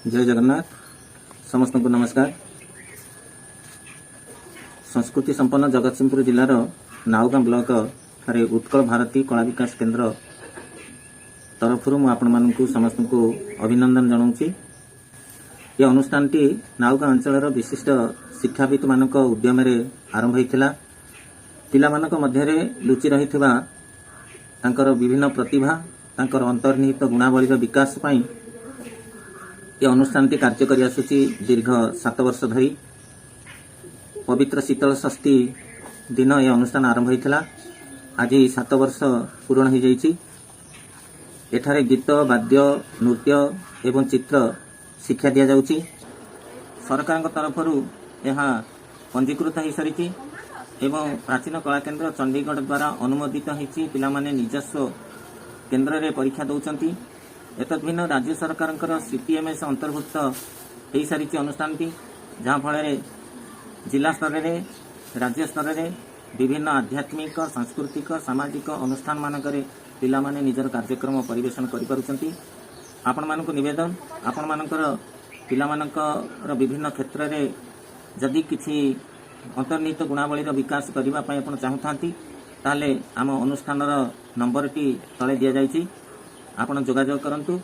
जय जगन्नाथ समस्त को नमस्कार। संस्कृति संपन्न जगतसिंहपुर जिलार नाउगाँ ब्लॉक ठारे उत्कल भारती कला विकास केन्द्र तरफ मुझे समस्त को अभिनंदन जनाऊँगी। यह अनुष्ठान टी नाउगाँ अंचल विशिष्ट शिक्षाविद मान उद्यम आरंभ होता। पिला मध्य लुचि रही विभिन्न प्रतिभा अंतर्निहित गुणावली विकास पाई यह अनुष्ठान टी कार्य कर आसुची दीर्घ 7 वर्ष धरी। पवित्र शीतल षष्ठी दिन यह अनुष्ठान आरंभ होता। आज 7 वर्ष पूर्ण हो जाइछि। एठारे गीत वाद्य नृत्य एवं चित्र शिक्षा दि जाउछि। सरकार तरफरु यह पंजीकृत हो सारी एवं प्राचीन कला केन्द्र चंडीगढ़ द्वारा अनुमोदित होइछि। पिला माने निजस्व केन्द्र रे परीक्षा दौरान एतद् भिन्न राज्य सरकार सीपीएमएस अंतर्भुक्त हो सारी अनुष्ठान जहाँ फल जिला स्तर में राज्य स्तर में विभिन्न आध्यात्मिक सांस्कृतिक सामाजिक अनुष्ठान मानक पिला माने निजर कार्यक्रम परिवेशन करि आपण मानक निवेदन आपण मानकर पिला मानकर विभिन्न क्षेत्र में जदि किछि अंतर्निहित गुणावली विकास करने आप चाहूँ ताले आम अनुष्ठान नंबर टी तले दि जाइछि। आपण जोगाजोग करंतु।